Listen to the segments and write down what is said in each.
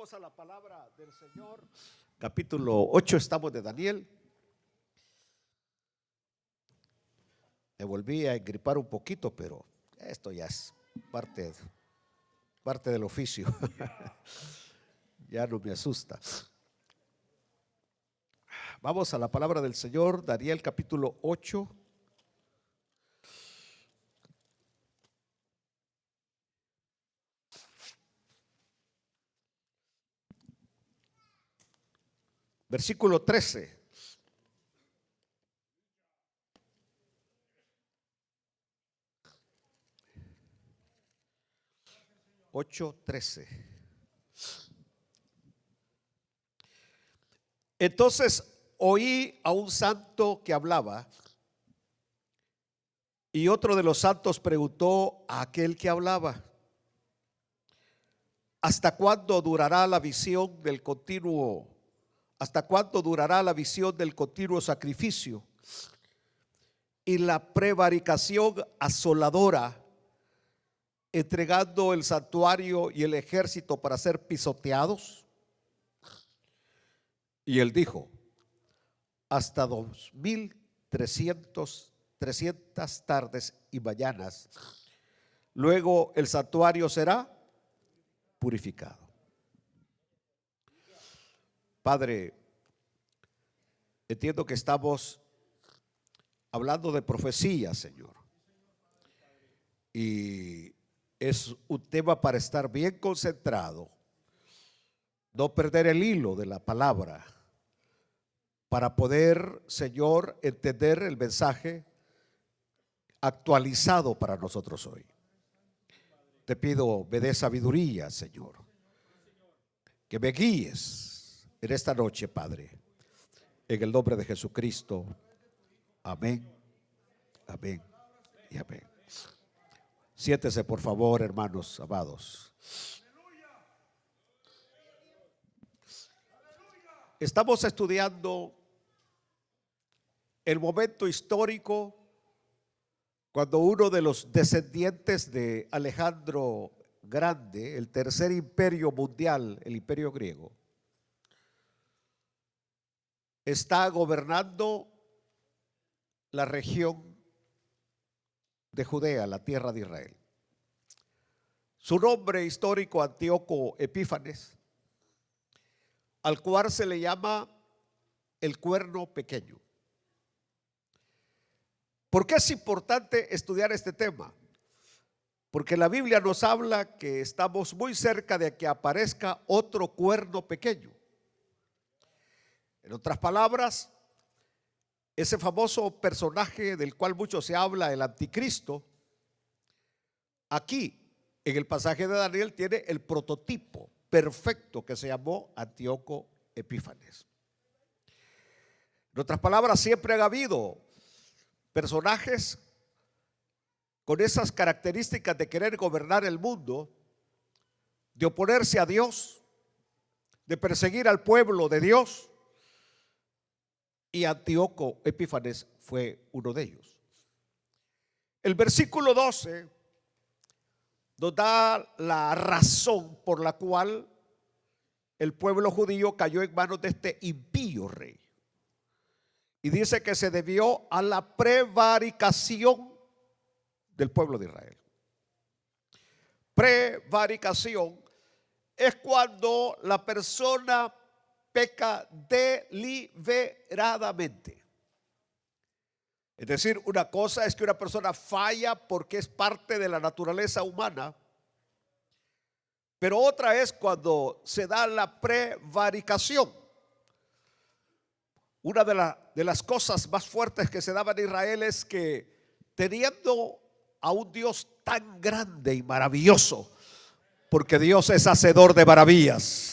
Vamos a la palabra del Señor. Capítulo 8 estamos de Daniel. Me volví a engripar un poquito, pero esto ya es parte del oficio. Ya no me asusta. Vamos a la palabra del Señor, Daniel capítulo 8. Versículo 13. Ocho, 13. Entonces oí a un santo que hablaba, y otro de los santos preguntó a aquel que hablaba: ¿hasta cuándo durará la visión del continuo? ¿Hasta cuándo durará la visión del continuo sacrificio y la prevaricación asoladora, entregando el santuario y el ejército para ser pisoteados? Y él dijo: hasta 2300 tardes y mañanas. Luego el santuario será purificado. Padre, entiendo que estamos hablando de profecía, Señor, y es un tema para estar bien concentrado, no perder el hilo de la palabra, para poder, Señor, entender el mensaje actualizado para nosotros hoy. Te pido, me dé sabiduría, Señor, que me guíes en esta noche, Padre, en el nombre de Jesucristo. Amén, amén y amén. Siéntese, por favor, hermanos amados. Estamos estudiando el momento histórico cuando uno de los descendientes de Alejandro Grande, el tercer imperio mundial, el imperio griego, está gobernando la región de Judea, la tierra de Israel. Su nombre histórico, Antíoco Epífanes, al cual se le llama el cuerno pequeño. ¿Por qué es importante estudiar este tema? Porque la Biblia nos habla que estamos muy cerca de que aparezca otro cuerno pequeño. En otras palabras, ese famoso personaje del cual mucho se habla, el anticristo, aquí en el pasaje de Daniel tiene el prototipo perfecto que se llamó Antíoco Epífanes. En otras palabras, siempre han habido personajes con esas características de querer gobernar el mundo, de oponerse a Dios, de perseguir al pueblo de Dios, y Antíoco Epífanes fue uno de ellos. El versículo 12 nos da la razón por la cual el pueblo judío cayó en manos de este impío rey. Y dice que se debió a la prevaricación del pueblo de Israel. Prevaricación es cuando la persona peca deliberadamente. Es decir, una cosa es que una persona falla porque es parte de la naturaleza humana, pero otra es cuando se da la prevaricación. Una de las cosas más fuertes que se daban en Israel es que, teniendo a un Dios tan grande y maravilloso, porque Dios es hacedor de maravillas,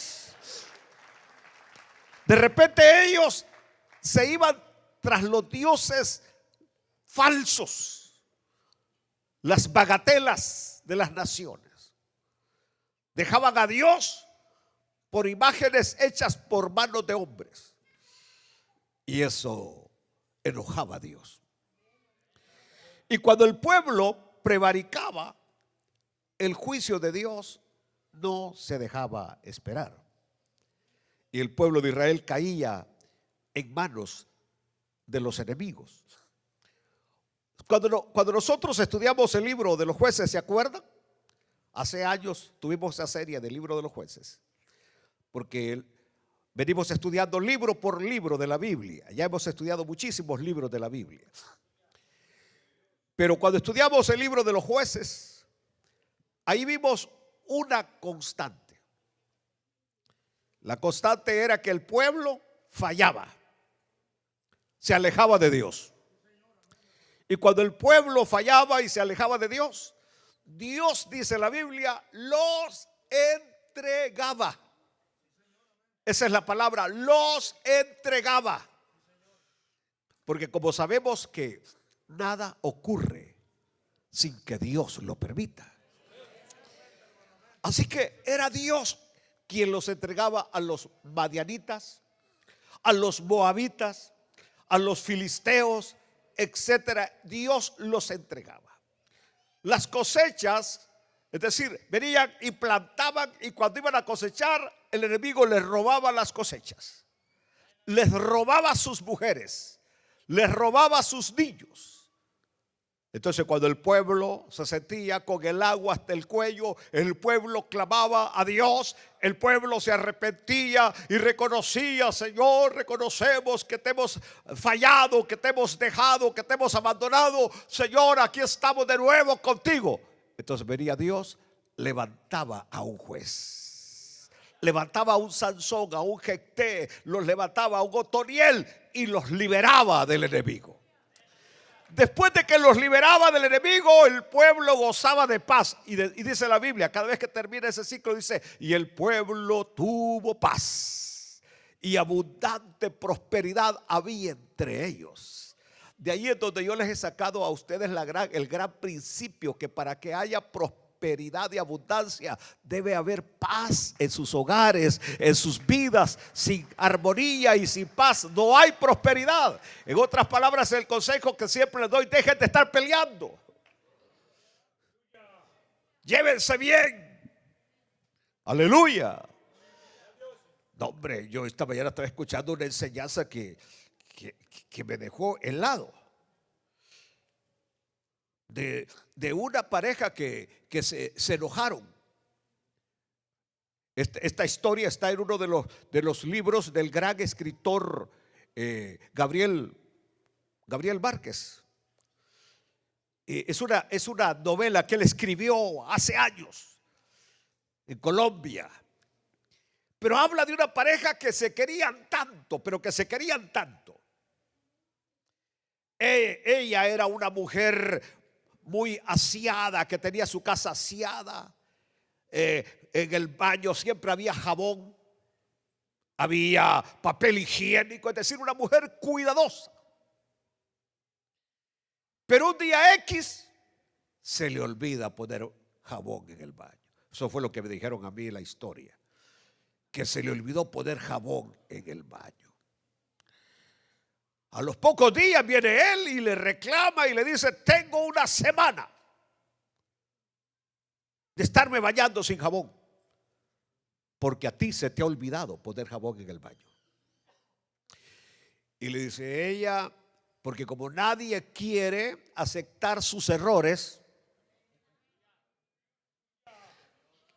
de repente ellos se iban tras los dioses falsos, las bagatelas de las naciones. Dejaban a Dios por imágenes hechas por manos de hombres, y eso enojaba a Dios. Y cuando el pueblo prevaricaba, el juicio de Dios no se dejaba esperar. y el pueblo de Israel caía en manos de los enemigos. Cuando nosotros estudiamos el libro de los jueces, ¿se acuerdan? Hace años tuvimos esa serie del libro de los jueces, porque venimos estudiando libro por libro de la Biblia. Ya hemos estudiado muchísimos libros de la Biblia. Pero cuando estudiamos el libro de los jueces, ahí vimos una constante. La constante era que el pueblo fallaba, se alejaba de Dios. Y cuando el pueblo fallaba y se alejaba de Dios, Dios, dice la Biblia, los entregaba. Esa es la palabra, los entregaba. Porque como sabemos que nada ocurre sin que Dios lo permita. Así que era Dios quien los entregaba a los madianitas, a los moabitas, a los filisteos, etcétera. Dios los entregaba. Las cosechas, es decir, venían y plantaban, y cuando iban a cosechar, el enemigo les robaba las cosechas, les robaba sus mujeres, les robaba sus niños. Entonces, cuando el pueblo se sentía con el agua hasta el cuello, el pueblo clamaba a Dios, el pueblo se arrepentía y reconocía: Señor, reconocemos que te hemos fallado, que te hemos dejado, que te hemos abandonado. Señor, aquí estamos de nuevo contigo. Entonces venía Dios, levantaba a un juez, levantaba a un Sansón, a un Jefté, los levantaba a un Otoniel y los liberaba del enemigo. Después de que los liberaba del enemigo, el pueblo gozaba de paz. Y dice la Biblia, cada vez que termina ese ciclo, dice: y el pueblo tuvo paz y abundante prosperidad había entre ellos. De ahí es donde yo les he sacado a ustedes el gran principio, que para que haya prosperidad y abundancia debe haber paz en sus hogares, en sus vidas. Sin armonía y sin paz no hay prosperidad. En otras palabras, el consejo que siempre les doy: dejen de estar peleando, llévense bien. Aleluya. No, hombre, yo esta mañana estaba escuchando una enseñanza que me dejó helado. De una pareja que se enojaron. Esta historia está en uno de los libros del gran escritor Gabriel Márquez. Es una novela que él escribió hace años en Colombia. Pero habla de una pareja que se querían tanto, pero que se querían tanto. Ella era una mujer muy aseada, que tenía su casa aseada. En el baño siempre había jabón, había papel higiénico, es decir, una mujer cuidadosa. Pero un día X se le olvida poner jabón en el baño. Eso fue lo que me dijeron a mí en la historia, que se le olvidó poner jabón en el baño. A los pocos días viene él y le reclama y le dice: tengo una semana de estarme bañando sin jabón, porque a ti se te ha olvidado poner jabón en el baño. Y le dice ella, porque como nadie quiere aceptar sus errores,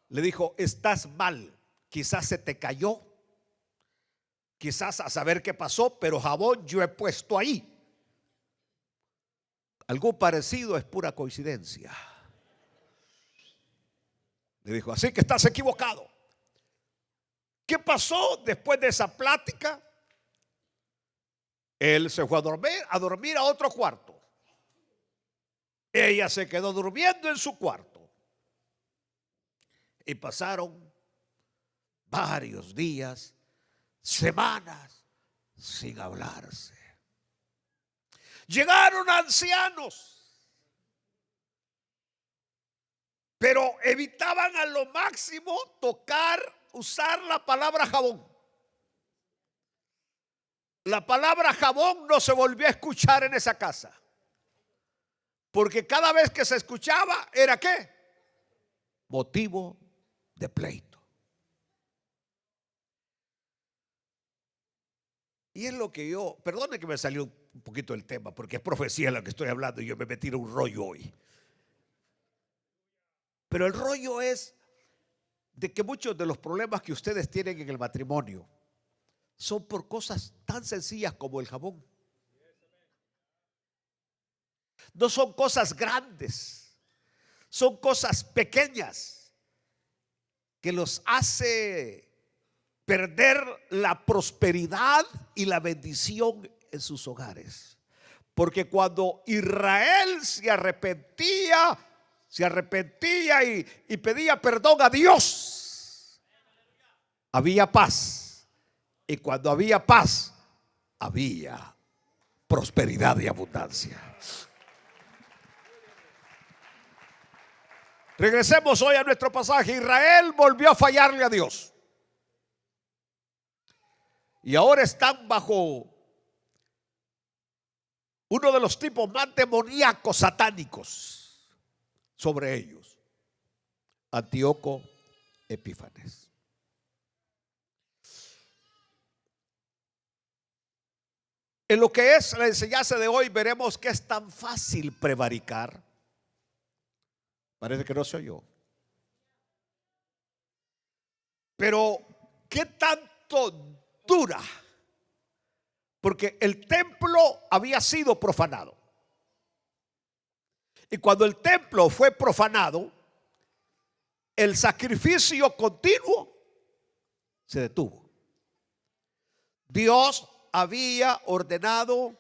le dijo: estás mal, quizás se te cayó, quizás a saber qué pasó, pero jabón yo he puesto ahí. Algo parecido es pura coincidencia. Le dijo: así que estás equivocado. ¿Qué pasó después de esa plática? Él se fue a dormir a otro cuarto. Ella se quedó durmiendo en su cuarto. Y pasaron varios días, semanas sin hablarse. Llegaron ancianos, pero evitaban a lo máximo usar la palabra jabón. La palabra jabón no se volvió a escuchar en esa casa, porque cada vez que se escuchaba era ¿qué? Motivo de pleito. Y es lo que yo, perdone que me salió un poquito del tema, porque es profecía lo que estoy hablando y yo me metí en un rollo hoy. Pero el rollo es de que muchos de los problemas que ustedes tienen en el matrimonio son por cosas tan sencillas como el jabón. No son cosas grandes, son cosas pequeñas que los hace perder la prosperidad y la bendición en sus hogares. Porque cuando Israel se arrepentía y pedía perdón a Dios, había paz. Y cuando había paz, había prosperidad y abundancia. Regresemos hoy a nuestro pasaje. Israel volvió a fallarle a Dios. Y ahora están bajo uno de los tipos más demoníacos satánicos sobre ellos, Antíoco Epífanes. En lo que es la enseñanza de hoy veremos que es tan fácil prevaricar. Parece que no se oyó. Pero ¿qué tanto dura? Porque el templo había sido profanado. Y cuando el templo fue profanado, el sacrificio continuo se detuvo. Dios había ordenado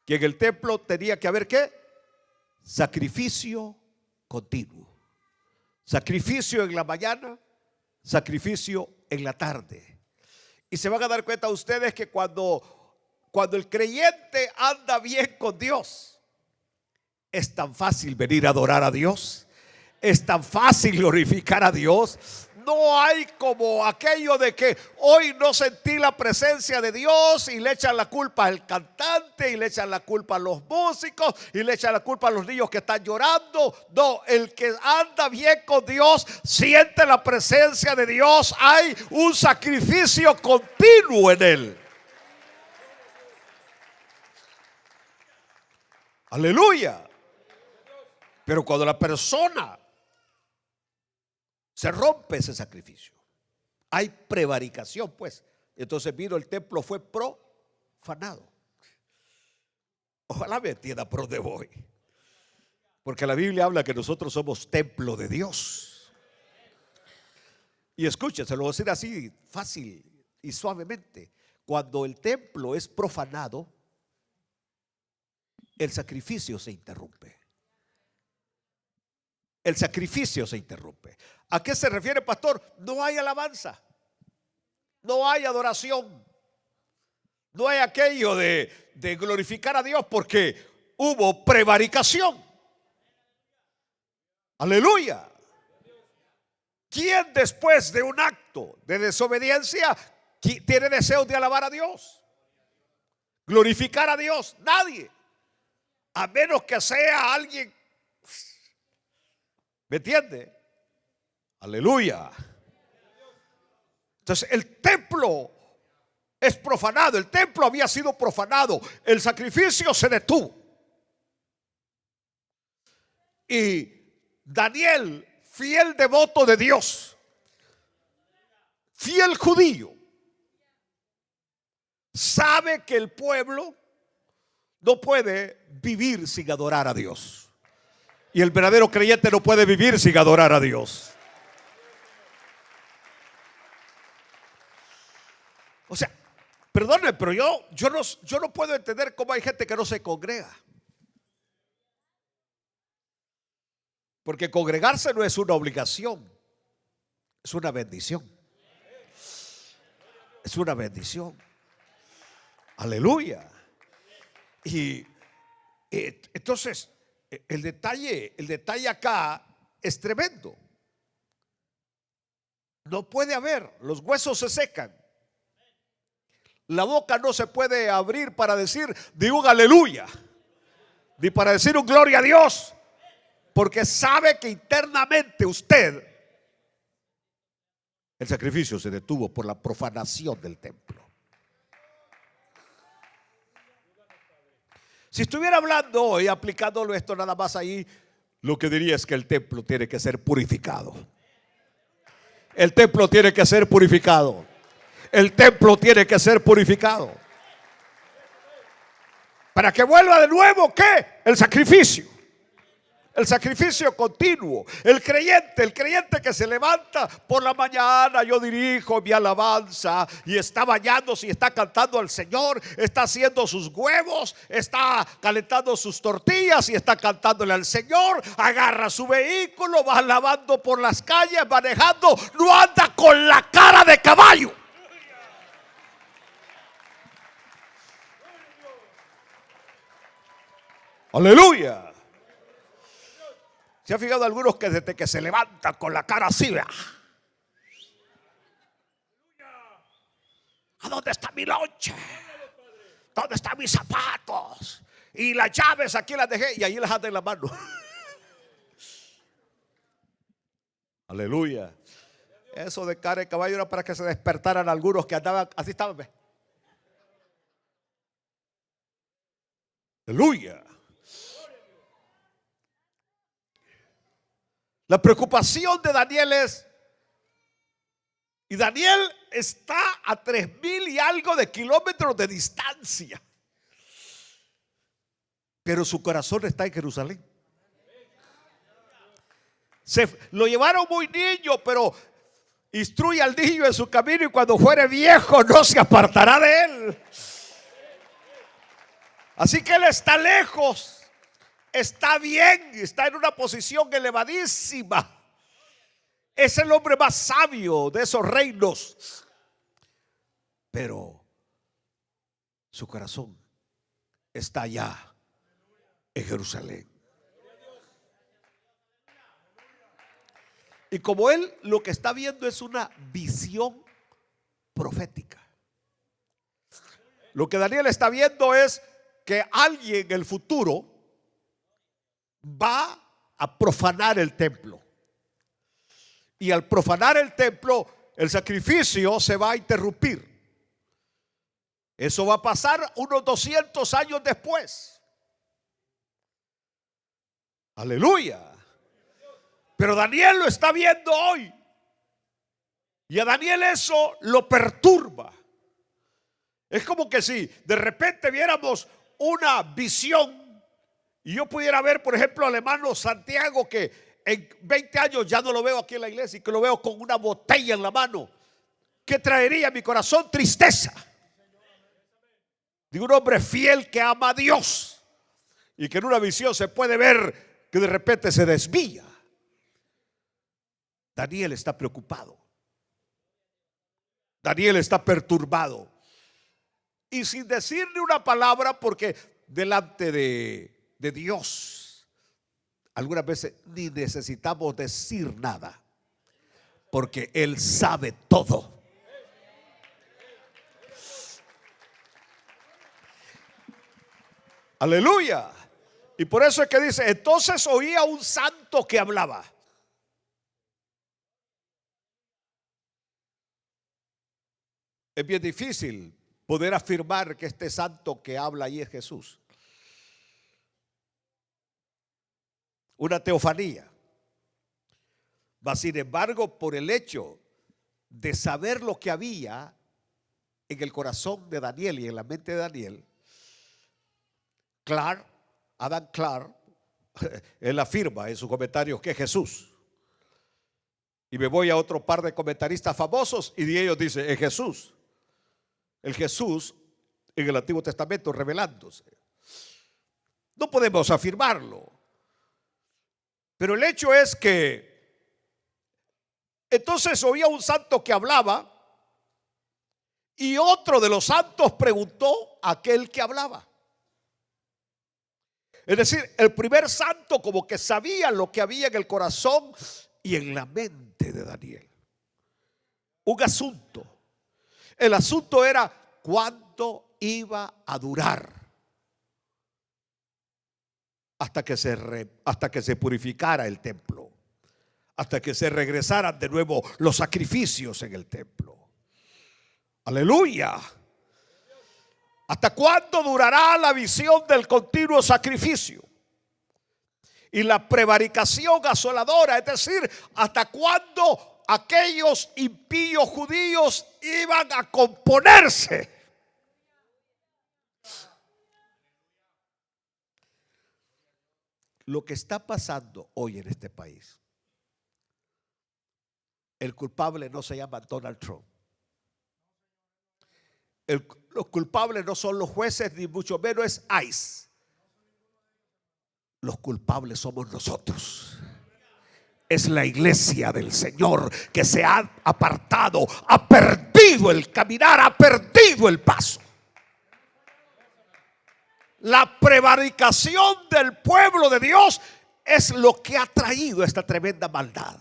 que en el templo tenía que haber ¿qué? Sacrificio continuo. Sacrificio en la mañana, sacrificio en la tarde. Y se van a dar cuenta ustedes que cuando el creyente anda bien con Dios, es tan fácil venir a adorar a Dios, es tan fácil glorificar a Dios. No hay como aquello de que hoy no sentí la presencia de Dios y le echan la culpa al cantante y le echan la culpa a los músicos y le echan la culpa a los niños que están llorando. No, el que anda bien con Dios siente la presencia de Dios. Hay un sacrificio continuo en él. Aleluya. Pero cuando la persona se rompe ese sacrificio, hay prevaricación, pues. Entonces vino el templo, fue profanado. Ojalá me entienda por dónde voy. Porque la Biblia habla que nosotros somos templo de Dios. Y escuchen, se lo voy a decir así, fácil y suavemente. Cuando el templo es profanado, el sacrificio se interrumpe. El sacrificio se interrumpe. ¿A qué se refiere, pastor? No hay alabanza, no hay adoración, no hay aquello de glorificar a Dios porque hubo prevaricación. Aleluya. ¿Quién después de un acto de desobediencia tiene deseos de alabar a Dios? Glorificar a Dios. Nadie. A menos que sea alguien. ¿Me entiende? Aleluya. Entonces el templo es profanado. El templo había sido profanado. El sacrificio se detuvo. Y Daniel, fiel devoto de Dios, fiel judío, sabe que el pueblo no puede vivir sin adorar a Dios. Y el verdadero creyente no puede vivir sin adorar a Dios. O sea, perdónenme, pero yo no puedo entender cómo hay gente que no se congrega. Porque congregarse no es una obligación, es una bendición. Es una bendición. Aleluya. Y entonces el detalle acá es tremendo. No puede haber, los huesos se secan. La boca no se puede abrir para decir de un aleluya, ni para decir un gloria a Dios, porque sabe que internamente usted, el sacrificio se detuvo por la profanación del templo. Si estuviera hablando hoy, aplicándolo esto nada más ahí, lo que diría es que el templo tiene que ser purificado. El templo tiene que ser purificado. El templo tiene que ser purificado. Para que vuelva de nuevo, ¿qué? El sacrificio. El sacrificio continuo. El creyente que se levanta por la mañana, yo dirijo mi alabanza y está bañándose y está cantando al Señor, está haciendo sus huevos, está calentando sus tortillas y está cantándole al Señor, agarra su vehículo, va lavando por las calles, manejando, no anda con la cara de caballo. Aleluya. ¿Se ha fijado algunos que desde que se levantan con la cara así, vea? ¿A dónde está mi lonche? ¿Dónde están mis zapatos? Y las llaves aquí las dejé y ahí las anda en la mano. Aleluya. Eso de cara de caballo era para que se despertaran algunos que andaban, así estaban, ¿ve? Aleluya. La preocupación de Daniel es, y Daniel está a 3,000 y algo de kilómetros de distancia, pero su corazón está en Jerusalén. Lo llevaron muy niño, pero instruye al niño en su camino y cuando fuere viejo no se apartará de él. Así que él está lejos. Está bien, está en una posición elevadísima. Es el hombre más sabio de esos reinos. Pero su corazón está allá en Jerusalén. Y como él lo que está viendo es una visión profética. Lo que Daniel está viendo es que alguien en el futuro va a profanar el templo. Y al profanar el templo, el sacrificio se va a interrumpir. Eso va a pasar unos 200 años después. Aleluya. Pero Daniel lo está viendo hoy. Y a Daniel eso lo perturba. Es como que si de repente viéramos una visión y yo pudiera ver, por ejemplo, al hermano Santiago, que en 20 años ya no lo veo aquí en la iglesia y que lo veo con una botella en la mano. ¿Qué traería a mi corazón? Tristeza. De un hombre fiel que ama a Dios y que en una visión se puede ver que de repente se desvía. Daniel está preocupado. Daniel está perturbado. Y sin decirle una palabra, porque delante de Dios algunas veces ni necesitamos decir nada, porque Él sabe todo. Aleluya. Y por eso es que dice, entonces oía un santo que hablaba. Es bien difícil poder afirmar que este santo que habla ahí es Jesús. Una teofanía. Mas sin embargo, por el hecho de saber lo que había en el corazón de Daniel y en la mente de Daniel, Adam Clark, él afirma en sus comentarios que es Jesús. Y me voy a otro par de comentaristas famosos y de ellos dice, es Jesús. El Jesús en el Antiguo Testamento revelándose. No podemos afirmarlo. Pero el hecho es que entonces oía un santo que hablaba y otro de los santos preguntó a aquel que hablaba. Es decir, el primer santo como que sabía lo que había en el corazón y en la mente de Daniel. Un asunto. El asunto era cuánto iba a durar hasta que se purificara el templo, hasta que se regresaran de nuevo los sacrificios en el templo. Aleluya. ¿Hasta cuándo durará la visión del continuo sacrificio y la prevaricación asoladora? Es decir, ¿hasta cuándo aquellos impíos judíos iban a componerse? Lo que está pasando hoy en este país, el culpable no se llama Donald Trump. Los culpables no son los jueces, ni mucho menos es ICE. Los culpables somos nosotros. Es la iglesia del Señor que se ha apartado, ha perdido el caminar, ha perdido el paso. La prevaricación del pueblo de Dios es lo que ha traído esta tremenda maldad.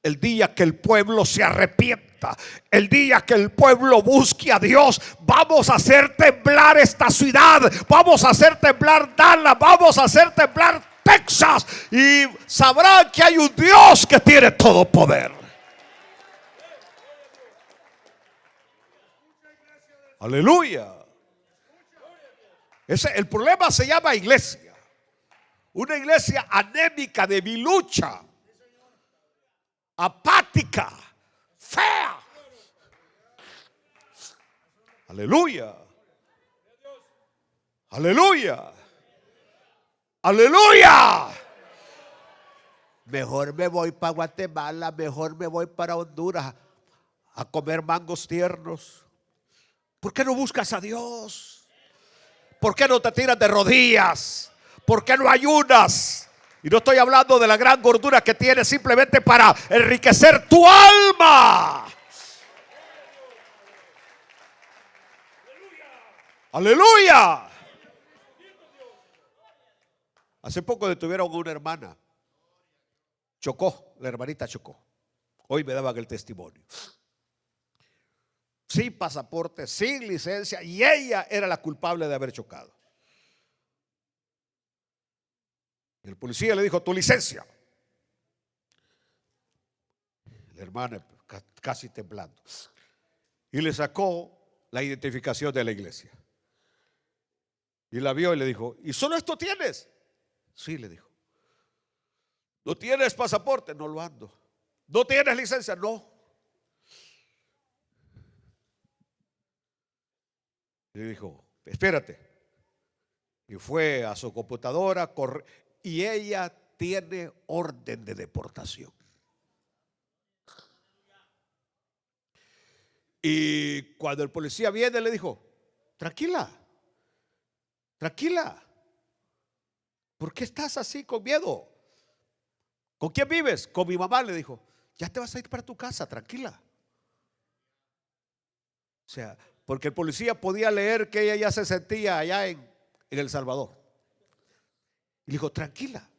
El día que el pueblo se arrepienta, el día que el pueblo busque a Dios, vamos a hacer temblar esta ciudad, vamos a hacer temblar Dallas, vamos a hacer temblar Texas, y sabrán que hay un Dios que tiene todo poder. Aleluya. El problema se llama iglesia. Una iglesia anémica, debilucha, apática, fea. Aleluya. Aleluya. Aleluya. Mejor me voy para Guatemala, mejor me voy para Honduras a comer mangos tiernos. ¿Por qué no buscas a Dios? ¿Por qué no te tiras de rodillas? ¿Por qué no ayunas? Y no estoy hablando de la gran gordura que tienes simplemente para enriquecer tu alma. Aleluya. Hace poco detuvieron a una hermana. Chocó, la hermanita chocó. Hoy me daban el testimonio. Sin pasaporte, sin licencia, y ella era la culpable de haber chocado. El policía le dijo: tu licencia. La hermana casi temblando. Y le sacó la identificación de la iglesia. Y la vio y le dijo: ¿y solo esto tienes? Sí, le dijo. ¿No tienes pasaporte? No lo ando. ¿No tienes licencia? No. Le dijo: espérate. Y fue a su computadora y ella tiene orden de deportación. Y cuando el policía viene, le dijo: tranquila, tranquila. ¿Por qué estás así con miedo? ¿Con quién vives? Con mi mamá, le dijo. Ya te vas a ir para tu casa, tranquila. O sea, porque el policía podía leer que ella ya se sentía allá en El Salvador. Y le dijo: tranquila.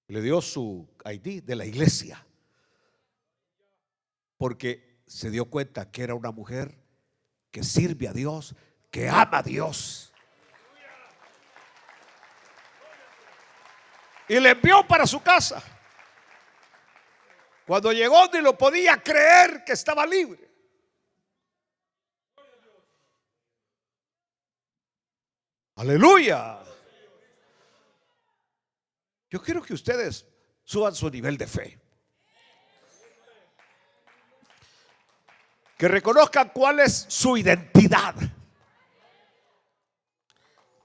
Le dio su ID de la iglesia, porque se dio cuenta que era una mujer que sirve a Dios, que ama a Dios. Y le envió para su casa. Cuando llegó, ni lo podía creer que estaba libre. Aleluya. Yo quiero que ustedes suban su nivel de fe. Que reconozcan cuál es su identidad.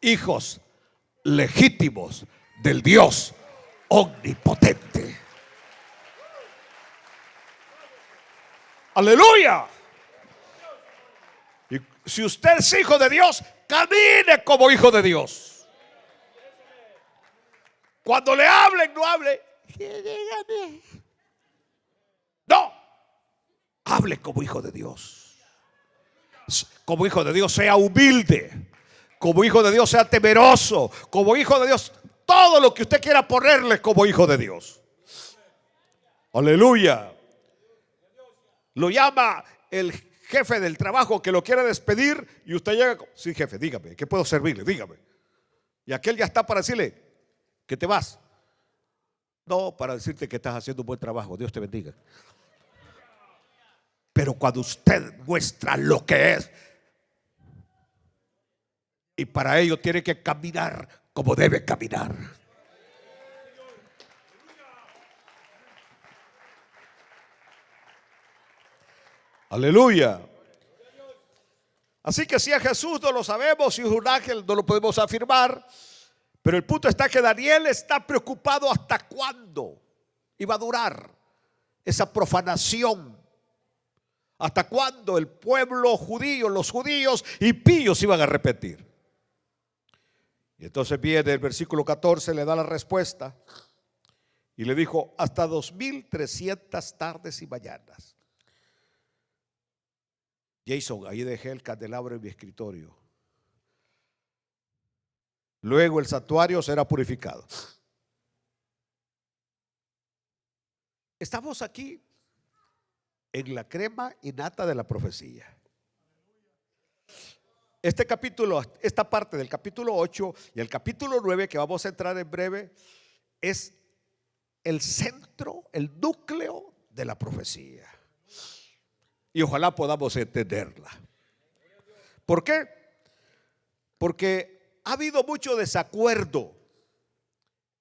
Hijos legítimos del Dios omnipotente. Aleluya. Y si usted es hijo de Dios, camine como hijo de Dios. Cuando le hablen, no hable: no, hable como hijo de Dios. Como hijo de Dios, sea humilde. Como hijo de Dios, sea temeroso. Como hijo de Dios, todo lo que usted quiera ponerle como hijo de Dios. Aleluya. Lo llama el jefe del trabajo que lo quiere despedir y usted llega: sí, jefe, dígame, ¿qué puedo servirle? Dígame. Y aquel ya está para decirle que te vas. No, para decirte que estás haciendo un buen trabajo. Dios te bendiga. Pero cuando usted muestra lo que es, y para ello tiene que caminar como debe caminar. Aleluya. Así que si es Jesús no lo sabemos, si es un ángel no lo podemos afirmar. Pero el punto está que Daniel está preocupado hasta cuándo iba a durar esa profanación. Hasta cuándo el pueblo judío, los judíos impíos iban a repetir. Y entonces viene el versículo 14, le da la respuesta. Y le dijo: hasta 2300 tardes y mañanas. Jason, ahí dejé el candelabro en mi escritorio. Luego el santuario será purificado. Estamos aquí en la crema y nata de la profecía. Este capítulo, esta parte del capítulo 8 y el capítulo 9 que vamos a entrar en breve, es el centro, el núcleo de la profecía. Y ojalá podamos entenderla. ¿Por qué? Porque ha habido mucho desacuerdo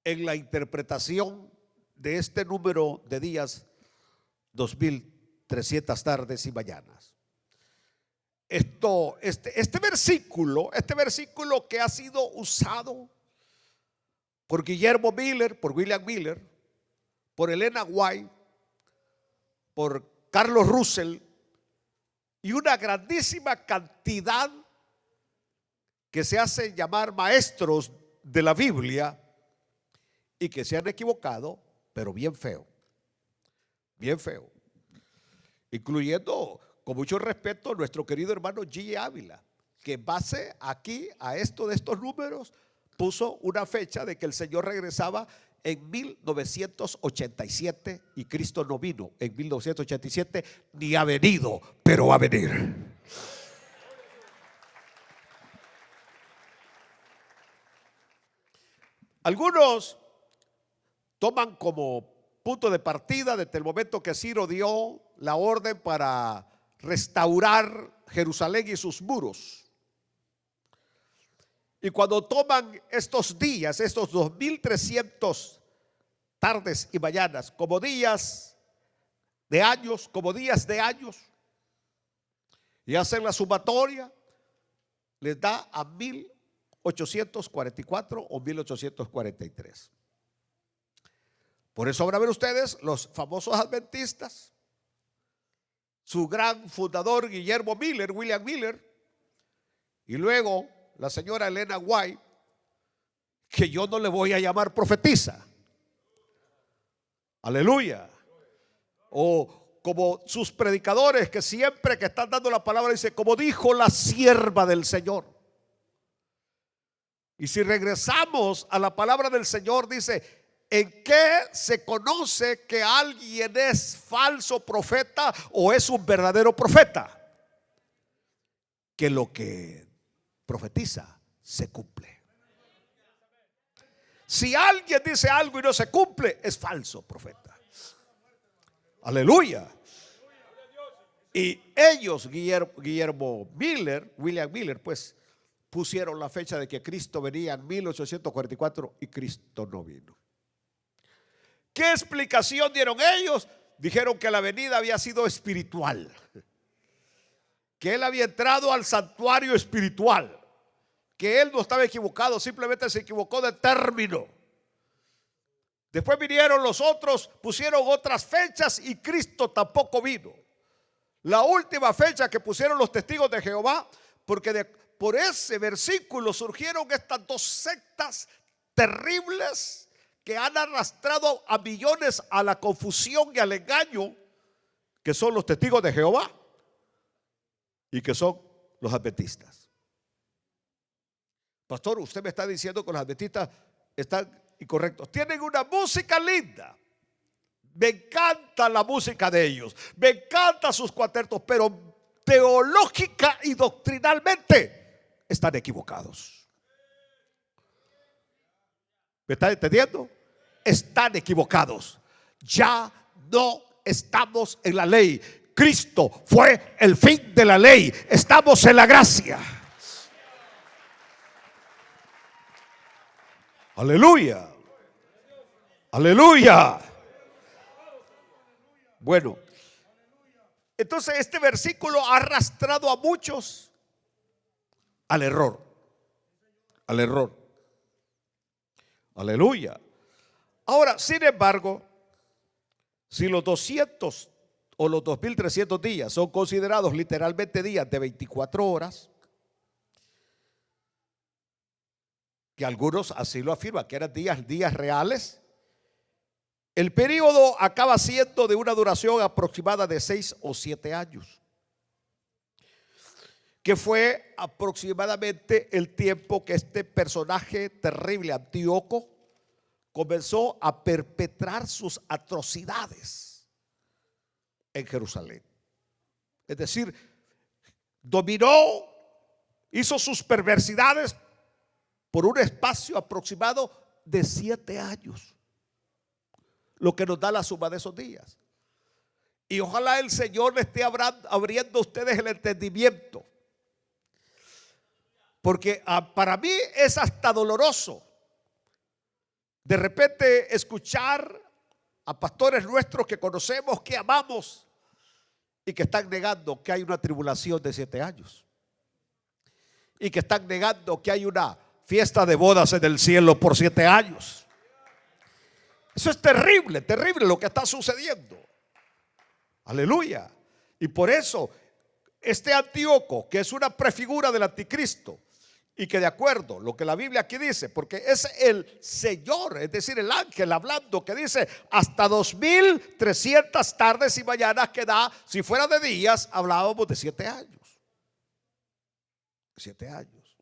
en la interpretación de este número de días, 2300 tardes y mañanas. Este versículo que ha sido usado por Guillermo Miller, por William Miller, por Elena White, por Carlos Russell y una grandísima cantidad que se hacen llamar maestros de la Biblia y que se han equivocado, pero bien feo, incluyendo, con mucho respeto, nuestro querido hermano G. Ávila, que en base aquí a esto de estos números puso una fecha de que el Señor regresaba en 1987 y Cristo no vino en 1987 ni ha venido, pero va a venir. Algunos toman como punto de partida desde el momento que Ciro dio la orden para restaurar Jerusalén y sus muros. Y cuando toman estos días, estos 2300 tardes y mañanas, como días de años, y hacen la sumatoria, les da a 1844 o 1843. Por eso van a ver ustedes los famosos adventistas, su gran fundador Guillermo Miller, William Miller, y luego la señora Elena White, que yo no le voy a llamar profetisa. Aleluya. O como sus predicadores que siempre que están dando la palabra dice, como dijo la sierva del Señor. Y si regresamos a la palabra del Señor, dice, ¿en qué se conoce que alguien es falso profeta o es un verdadero profeta? Que lo que profetiza se cumple. Si alguien dice algo y no se cumple, es falso profeta. Aleluya. Y ellos, Guillermo Miller, William Miller, pues pusieron la fecha de que Cristo venía en 1844 y Cristo no vino. ¿Qué explicación dieron ellos? Dijeron que la venida había sido espiritual, que él había entrado al santuario espiritual, que él no estaba equivocado, simplemente se equivocó de término. Después vinieron los otros, pusieron otras fechas y Cristo tampoco vino. La última fecha que pusieron los testigos de Jehová, porque por ese versículo surgieron estas dos sectas terribles que han arrastrado a millones a la confusión y al engaño, que son los testigos de Jehová y que son los adventistas. Pastor, usted me está diciendo que los adventistas están incorrectos. Tienen una música linda. Me encanta la música de ellos. Me encantan sus cuartetos, pero teológica y doctrinalmente están equivocados. ¿Me está entendiendo? Están equivocados. Ya no estamos en la ley. Cristo fue el fin de la ley. Estamos en la gracia. Aleluya. Aleluya. Bueno, entonces este versículo ha arrastrado a muchos al error. Al error. Aleluya. Ahora, sin embargo, si los 200 o los 2300 días son considerados literalmente días de 24 horas, que algunos así lo afirman, que eran días reales, el periodo acaba siendo de una duración aproximada de 6 o 7 años, que fue aproximadamente el tiempo que este personaje terrible, Antíoco, comenzó a perpetrar sus atrocidades en Jerusalén. Es decir, dominó, hizo sus perversidades por un espacio aproximado de 7 años, lo que nos da la suma de esos días. Y ojalá el Señor le esté abriendo a ustedes el entendimiento, porque para mí es hasta doloroso de repente escuchar a pastores nuestros que conocemos, que amamos, y que están negando que hay una tribulación de 7 años, y que están negando que hay una fiesta de bodas en el cielo por 7 años. Eso es terrible, terrible lo que está sucediendo. Aleluya. Y por eso este Antíoco, que es una prefigura del anticristo, y que de acuerdo a lo que la Biblia aquí dice, porque es el Señor, es decir, el ángel hablando, que dice hasta 2300 tardes y mañanas que da. Si fuera de días, hablábamos de 7 años. 7 años.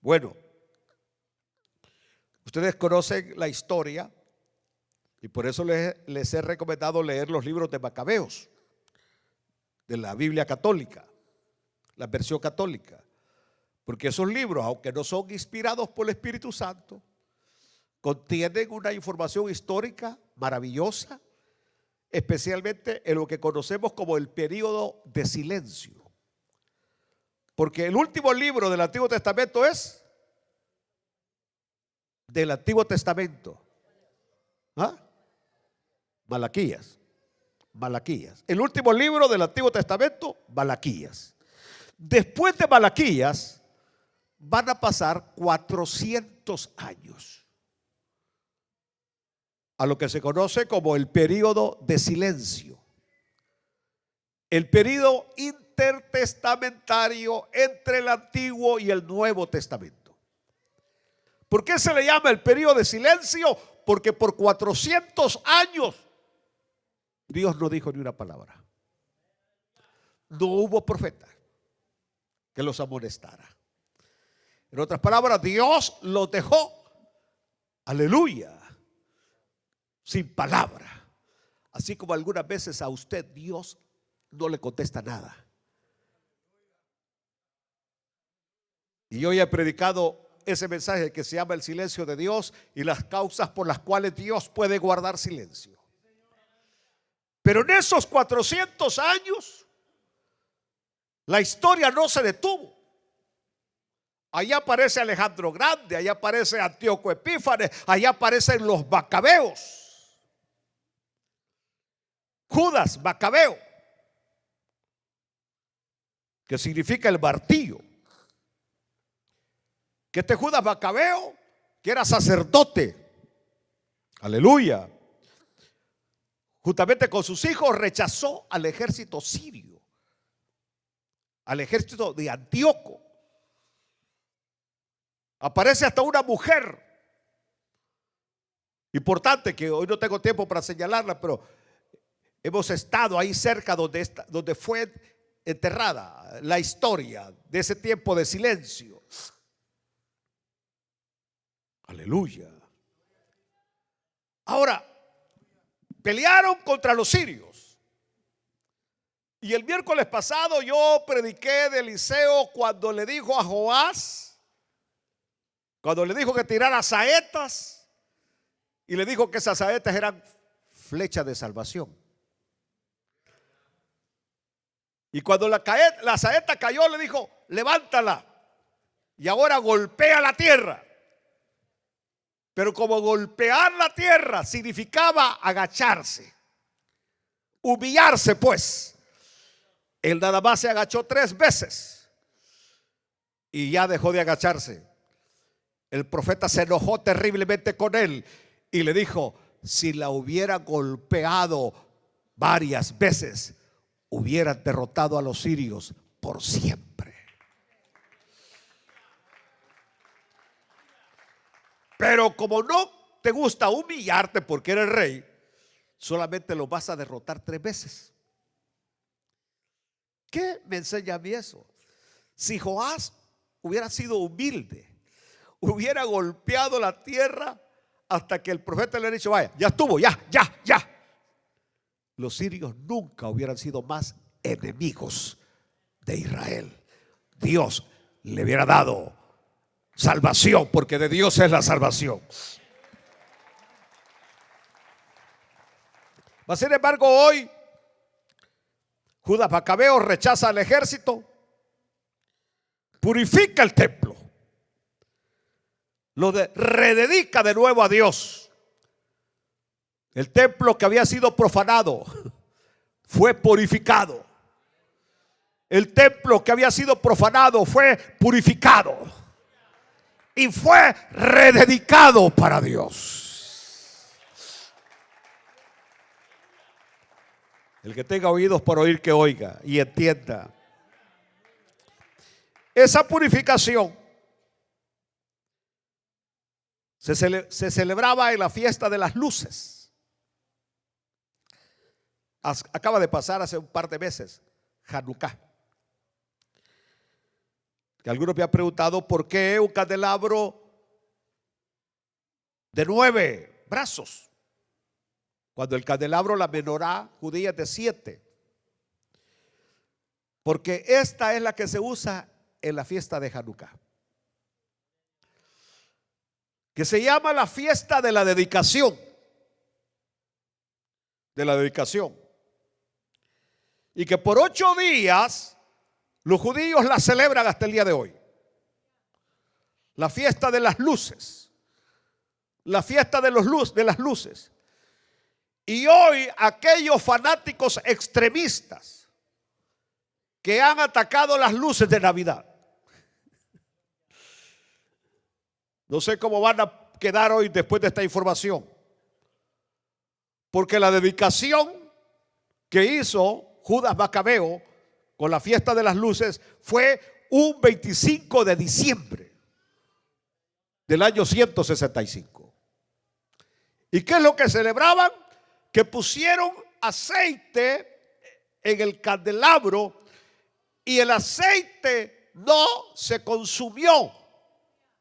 Bueno, ustedes conocen la historia, y por eso les he recomendado leer los libros de Macabeos, de la Biblia católica, la versión católica. Porque esos libros, aunque no son inspirados por el Espíritu Santo, contienen una información histórica maravillosa, especialmente en lo que conocemos como el período de silencio. Porque el último libro del Antiguo Testamento es del Antiguo Testamento. ¿Ah? Malaquías. Malaquías. El último libro del Antiguo Testamento, Malaquías. Después de Malaquías van a pasar 400 años a lo que se conoce como el período de silencio, el período intertestamentario entre el Antiguo y el Nuevo Testamento. ¿Por qué se le llama el período de silencio? Porque por 400 años Dios no dijo ni una palabra. No hubo profeta que los amonestara. En otras palabras, Dios los dejó, aleluya, sin palabra. Así como algunas veces a usted Dios no le contesta nada. Y yo ya he predicado ese mensaje que se llama el silencio de Dios y las causas por las cuales Dios puede guardar silencio. Pero en esos 400 años la historia no se detuvo. Allá aparece Alejandro Grande, allá aparece Antíoco Epífanes, allá aparecen los macabeos. Judas Macabeo, que significa el martillo. Que este Judas Macabeo, que era sacerdote, aleluya, juntamente con sus hijos rechazó al ejército sirio, al ejército de Antíoco. Aparece hasta una mujer importante, que hoy no tengo tiempo para señalarla, pero hemos estado ahí cerca donde fue enterrada la historia de ese tiempo de silencio. Aleluya. Ahora, pelearon contra los sirios. Y el miércoles pasado yo prediqué de Eliseo cuando le dijo a Joás, cuando le dijo que tirara saetas, y le dijo que esas saetas eran flechas de salvación. Y cuando la saeta cayó, le dijo: levántala y ahora golpea la tierra. Pero como golpear la tierra significaba agacharse, humillarse, pues él nada más se agachó 3 veces y ya dejó de agacharse. El profeta se enojó terriblemente con él y le dijo: si la hubiera golpeado varias veces, hubiera derrotado a los sirios por siempre. Pero como no te gusta humillarte porque eres rey, solamente lo vas a derrotar 3 veces. ¿Qué me enseña a mí eso? Si Joás hubiera sido humilde, hubiera golpeado la tierra hasta que el profeta le hubiera dicho: vaya, ya estuvo, ya, los sirios nunca hubieran sido más enemigos de Israel. Dios le hubiera dado salvación, porque de Dios es la salvación. Mas sin embargo, hoy Judas Macabeo rechaza al ejército, purifica el templo, lo rededica de nuevo a Dios. El templo que había sido profanado fue purificado. El templo que había sido profanado fue purificado y fue rededicado para Dios. El que tenga oídos para oír, que oiga y entienda. Esa purificación se celebraba en la fiesta de las luces. Acaba de pasar hace un par de meses, Hanukkah. Que algunos me han preguntado: ¿por qué un candelabro de 9 brazos? Cuando el candelabro, la menorá judía, es de 7. Porque esta es la que se usa en la fiesta de Hanukkah, que se llama la fiesta de la dedicación. De la dedicación. Y que por 8 días los judíos la celebran hasta el día de hoy. La fiesta de las luces. La fiesta de las luces. Y hoy aquellos fanáticos extremistas que han atacado las luces de Navidad, no sé cómo van a quedar hoy después de esta información. Porque la dedicación que hizo Judas Macabeo con la fiesta de las luces fue un 25 de diciembre del año 165. ¿Y qué es lo que celebraban? Que pusieron aceite en el candelabro y el aceite no se consumió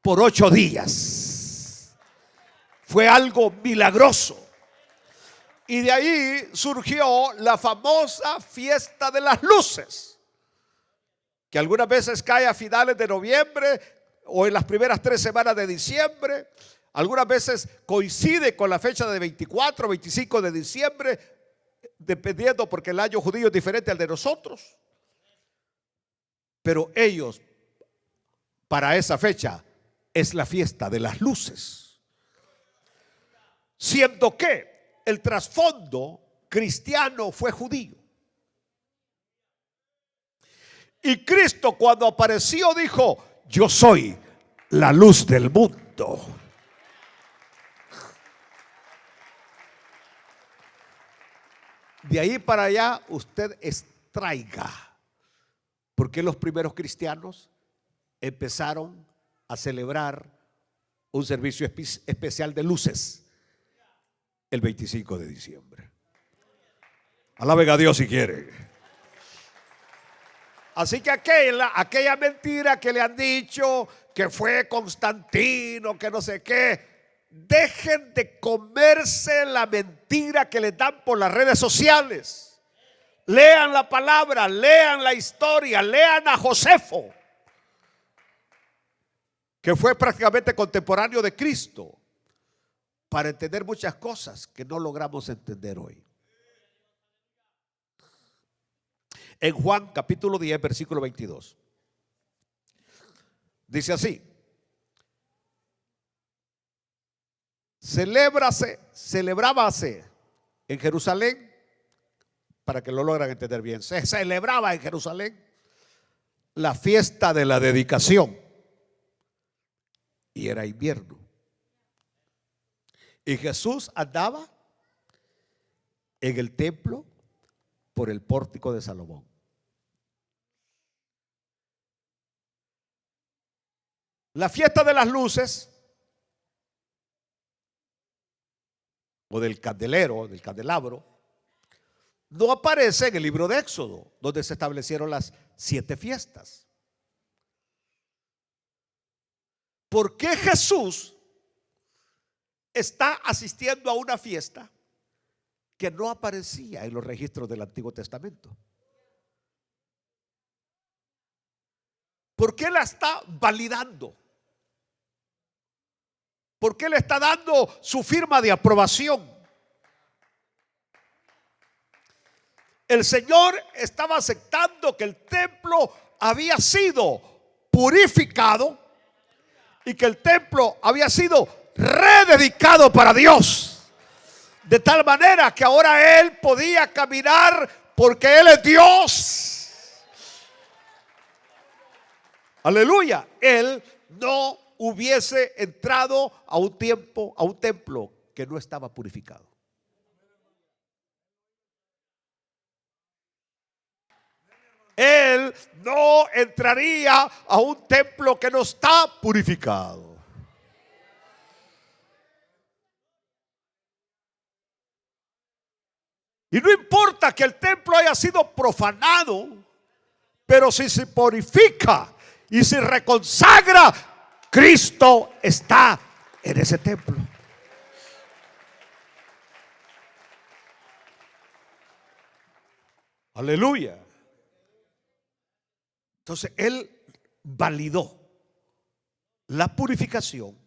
por 8 días. Fue algo milagroso. Y de ahí surgió la famosa fiesta de las luces, que algunas veces cae a finales de noviembre o en las primeras 3 semanas de diciembre. Algunas veces coincide con la fecha de 24, 25 de diciembre, dependiendo, porque el año judío es diferente al de nosotros. Pero ellos, para esa fecha, es la fiesta de las luces. Siendo que el trasfondo cristiano fue judío. Y Cristo, cuando apareció, dijo: yo soy la luz del mundo. De ahí para allá usted extraiga por qué los primeros cristianos empezaron a celebrar un servicio especial de luces el 25 de diciembre. Alaben a Dios si quiere. Así que aquella mentira que le han dicho que fue Constantino, que no sé qué, dejen de comerse la mentira que le dan por las redes sociales. Lean la palabra, lean la historia, lean a Josefo, que fue prácticamente contemporáneo de Cristo, para entender muchas cosas que no logramos entender hoy. en Juan capítulo 10, versículo 22. Dice así: celebrábase en Jerusalén, para que lo logran entender bien, se celebraba en Jerusalén la fiesta de la dedicación, y era invierno, y Jesús andaba en el templo por el pórtico de Salomón. La fiesta de las luces, o del candelero, del candelabro, no aparece en el libro de Éxodo, donde se establecieron las 7 fiestas. ¿Por qué Jesús está asistiendo a una fiesta que no aparecía en los registros del Antiguo Testamento? ¿Por qué la está validando? ¿Por qué le está dando su firma de aprobación? El Señor estaba aceptando que el templo había sido purificado y que el templo había sido rededicado para Dios, de tal manera que ahora Él podía caminar porque Él es Dios. Aleluya. Él no hubiese entrado a un templo que no estaba purificado. Él no entraría a un templo que no está purificado. Y no importa que el templo haya sido profanado, pero si se purifica y se reconsagra, Cristo está en ese templo. Aleluya. Entonces Él validó la purificación.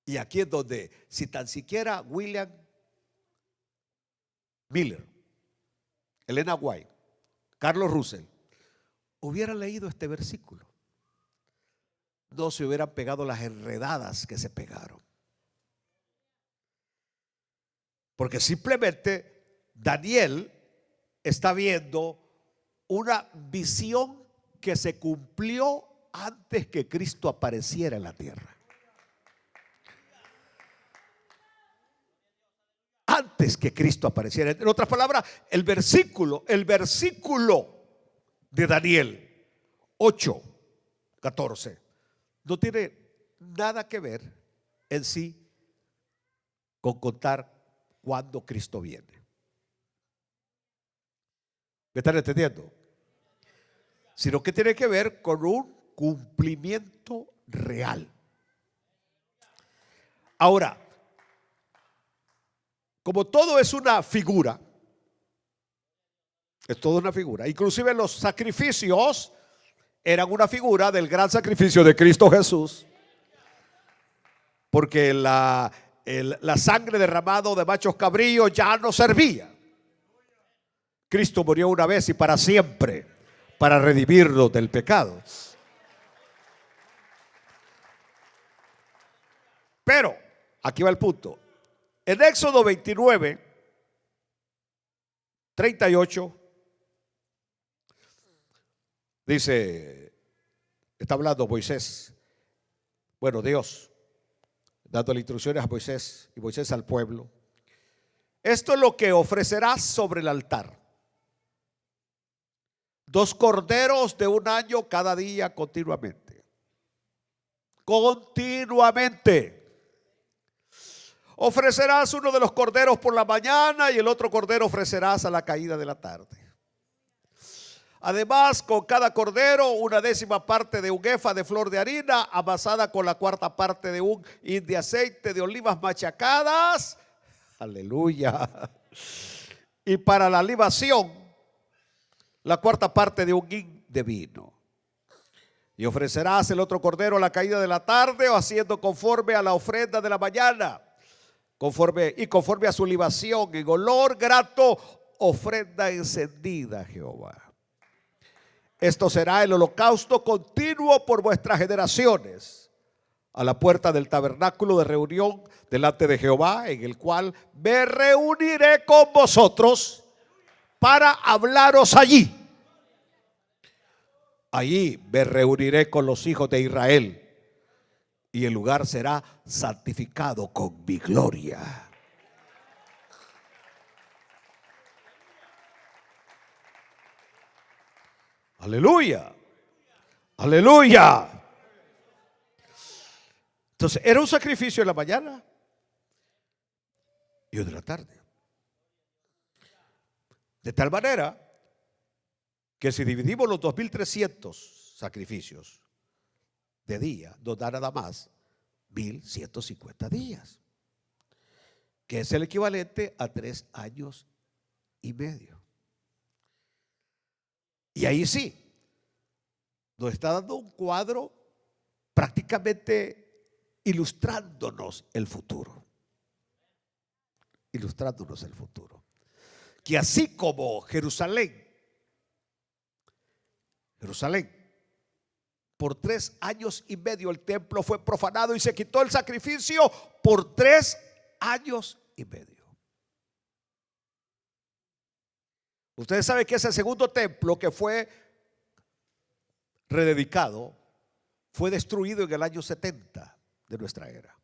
Y aquí es donde, si tan siquiera William Miller, Elena White, Carlos Russell hubieran leído este versículo, no se hubieran pegado las enredadas que se pegaron. Porque simplemente Daniel está viendo una visión que se cumplió antes que Cristo apareciera en la tierra. Antes que Cristo apareciera. En otras palabras, el versículo de Daniel 8:14 no tiene nada que ver en sí con contar cuándo Cristo viene. ¿Me están entendiendo? Sino que tiene que ver con un cumplimiento real. Ahora, como todo es una figura, es toda una figura. Inclusive los sacrificios eran una figura del gran sacrificio de Cristo Jesús. Porque la sangre derramada de machos cabríos ya no servía. Cristo murió una vez y para siempre para redimirnos del pecado. Pero, aquí va el punto. En Éxodo 29:38 dice, está hablando Moisés, bueno, Dios, dándole instrucciones a Moisés y Moisés al pueblo. Esto es lo que ofrecerás sobre el altar: 2 corderos de 1 año cada día continuamente. Continuamente. Ofrecerás uno de los corderos por la mañana y el otro cordero ofrecerás a la caída de la tarde. Además, con cada cordero 1/10 parte de un efa de flor de harina amasada con la 1/4 parte de un hin de aceite de olivas machacadas. Aleluya. Y para la libación, la 1/4 parte de un hin de vino. Y ofrecerás el otro cordero a la caída de la tarde, o haciendo conforme a la ofrenda de la mañana, conforme a su libación, en olor grato ofrenda encendida a Jehová. Esto será el holocausto continuo por vuestras generaciones, a la puerta del tabernáculo de reunión delante de Jehová, en el cual me reuniré con vosotros para hablaros allí. Allí me reuniré con los hijos de Israel, y el lugar será santificado con mi gloria. Aleluya, aleluya. Entonces era un sacrificio en la mañana y uno en la tarde. De tal manera que si dividimos los 2300 sacrificios de día, nos da nada más 1150 días, que es el equivalente a 3 años y medio. Y ahí sí, nos está dando un cuadro prácticamente ilustrándonos el futuro. Ilustrándonos el futuro. Que así como Jerusalén, por 3 años y medio el templo fue profanado y se quitó el sacrificio por 3 años y medio. Ustedes saben que ese segundo templo que fue rededicado fue destruido en el año 70 de nuestra era.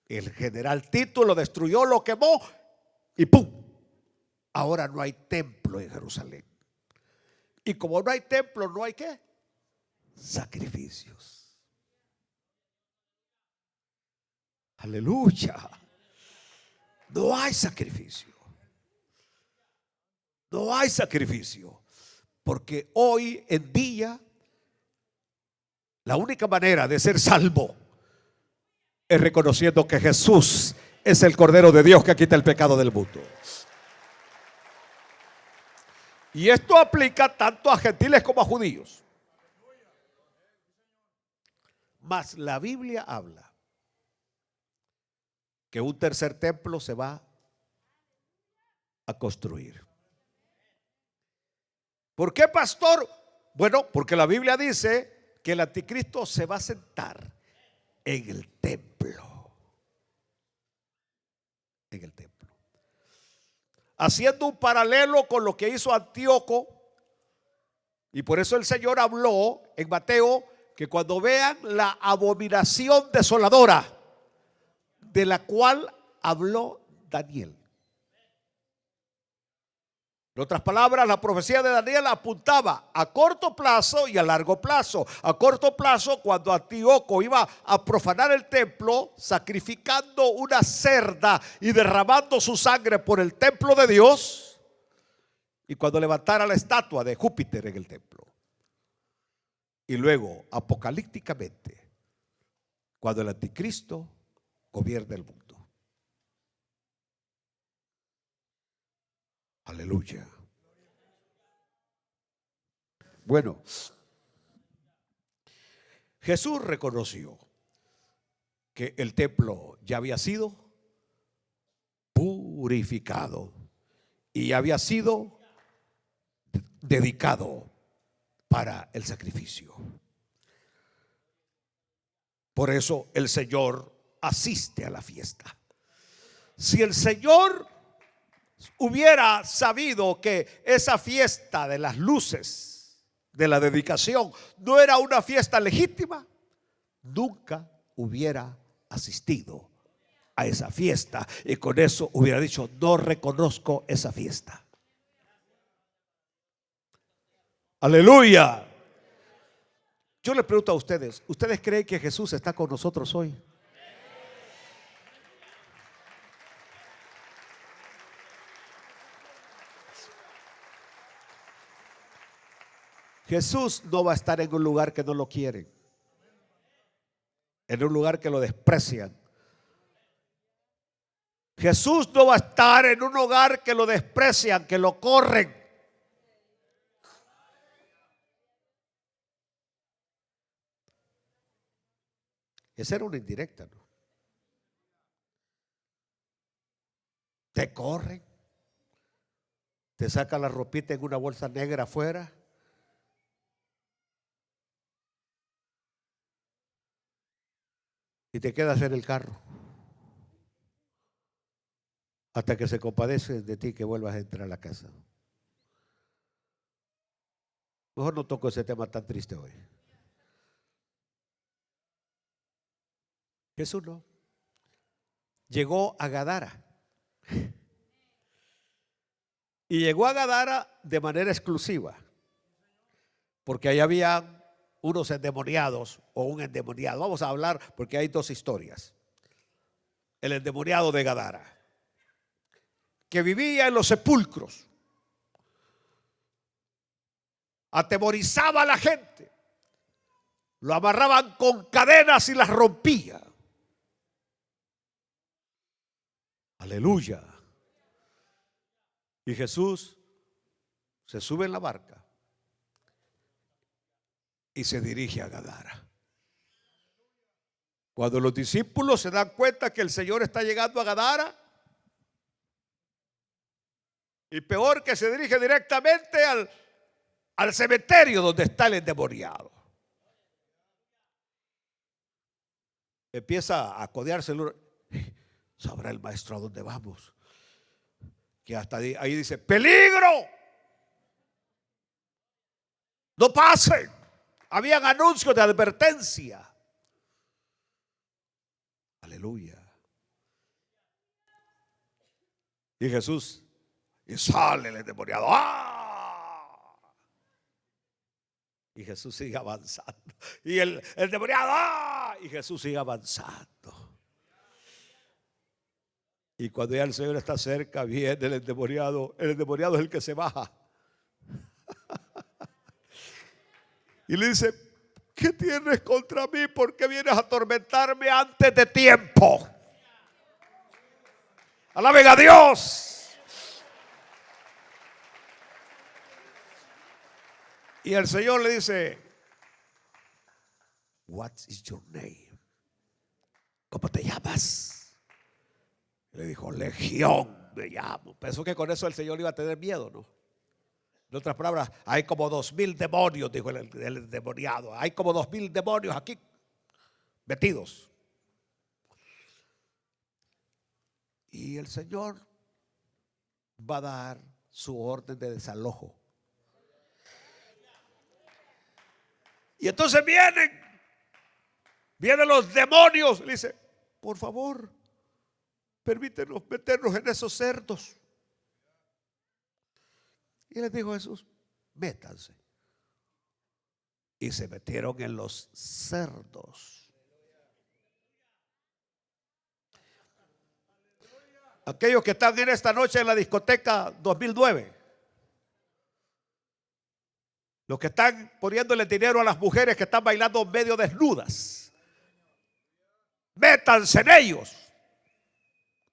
El general Tito lo destruyó, lo quemó y ¡pum! Ahora no hay templo en Jerusalén. Y como no hay templo, no hay ¿qué? Sacrificios. Aleluya. No hay sacrificio. No hay sacrificio. Porque hoy en día la única manera de ser salvo es reconociendo que Jesús es el Cordero de Dios que quita el pecado del mundo. Y esto aplica tanto a gentiles como a judíos. Mas la Biblia habla que un tercer templo se va a construir. ¿Por qué, pastor? Bueno, porque la Biblia dice que el anticristo se va a sentar en el templo. En el templo. Haciendo un paralelo con lo que hizo Antíoco. Y por eso el Señor habló en Mateo que cuando vean la abominación desoladora de la cual habló Daniel. En otras palabras, la profecía de Daniel apuntaba a corto plazo y a largo plazo. A corto plazo, cuando Antíoco iba a profanar el templo, sacrificando una cerda y derramando su sangre por el templo de Dios, y cuando levantara la estatua de Júpiter en el templo. Y luego, apocalípticamente, cuando el anticristo gobierne el mundo. Aleluya. Bueno, Jesús reconoció que el templo ya había sido purificado y había sido dedicado para el sacrificio. Por eso el Señor asiste a la fiesta. Si el Señor hubiera sabido que esa fiesta de las luces, de la dedicación, no era una fiesta legítima, nunca hubiera asistido a esa fiesta y con eso hubiera dicho: no reconozco esa fiesta. Aleluya. Yo les pregunto a ustedes, ¿ustedes creen que Jesús está con nosotros hoy? Jesús no va a estar en un lugar que no lo quieren, en un lugar que lo desprecian. Jesús no va a estar en un hogar que lo desprecian, que lo corren. Esa era una indirecta, ¿no? Te corren, te saca la ropita en una bolsa negra afuera y te quedas en el carro hasta que se compadece de ti que vuelvas a entrar a la casa. Mejor no toco ese tema tan triste hoy. Jesús no. Llegó a Gadara. Y llegó a Gadara de manera exclusiva, porque ahí había unos endemoniados o un endemoniado. Vamos a hablar porque hay dos historias. El endemoniado de Gadara, que vivía en los sepulcros, atemorizaba a la gente, lo amarraban con cadenas y las rompía. Aleluya. Y Jesús se sube en la barca y se dirige a Gadara. Cuando los discípulos se dan cuenta que el Señor está llegando a Gadara, y peor que se dirige directamente al cementerio donde está el endemoniado, empieza a codearse. ¿Sabrá el maestro a dónde vamos? Que hasta ahí dice: peligro, no pasen. Habían anuncios de advertencia. Aleluya. Y Jesús, y sale el endemoniado. ¡Ah! Y Jesús sigue avanzando. Y el endemoniado, ¡ah! Y Jesús sigue avanzando. Y cuando ya el Señor está cerca, viene el endemoniado. El endemoniado es el que se baja. Y le dice: ¿qué tienes contra mí? ¿Por qué vienes a atormentarme antes de tiempo? Alaben a Dios. Y el Señor le dice: What is your name? ¿Cómo te llamas? Le dijo: Legión me llamo. Pensó que con eso el Señor iba a tener miedo, ¿no? En otras palabras, hay como 2000 demonios, dijo el endemoniado. Hay como 2000 demonios aquí metidos. Y el Señor va a dar su orden de desalojo. Y entonces vienen los demonios. Le dice: por favor, permítenos meternos en esos cerdos. Y les dijo Jesús: métanse. Y se metieron en los cerdos. Aquellos que están en esta noche en la discoteca 2009, los que están poniéndole dinero a las mujeres que están bailando medio desnudas, métanse en ellos.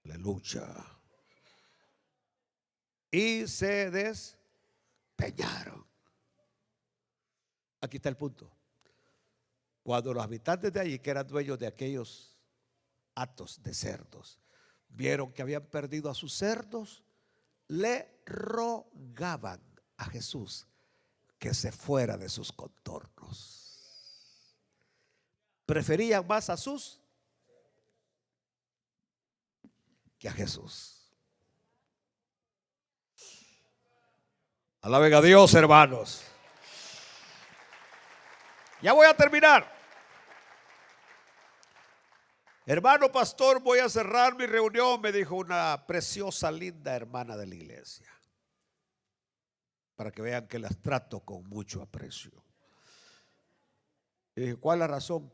Aleluya. Y se despeñaron. Aquí está el punto. Cuando los habitantes de allí, que eran dueños de aquellos hatos de cerdos, vieron que habían perdido a sus cerdos, le rogaban a Jesús que se fuera de sus contornos. Preferían más a sus que a Jesús. Alaben a Dios, hermanos. Ya voy a terminar. Hermano pastor, voy a cerrar mi reunión, me dijo una preciosa, linda hermana de la iglesia, para que vean que las trato con mucho aprecio. Y dije: ¿cuál es la razón?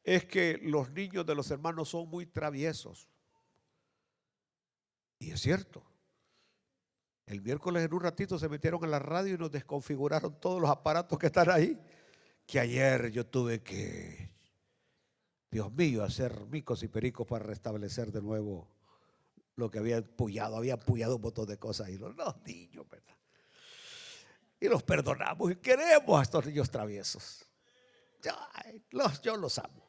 Es que los niños de los hermanos son muy traviesos. Y es cierto. El miércoles en un ratito se metieron en la radio y nos desconfiguraron todos los aparatos que están ahí. Que ayer yo tuve que, Dios mío, hacer micos y pericos para restablecer de nuevo lo que había empullado. Había empullado un montón de cosas ahí. Los niños, ¿verdad? Y los perdonamos y queremos a estos niños traviesos. Yo los amo.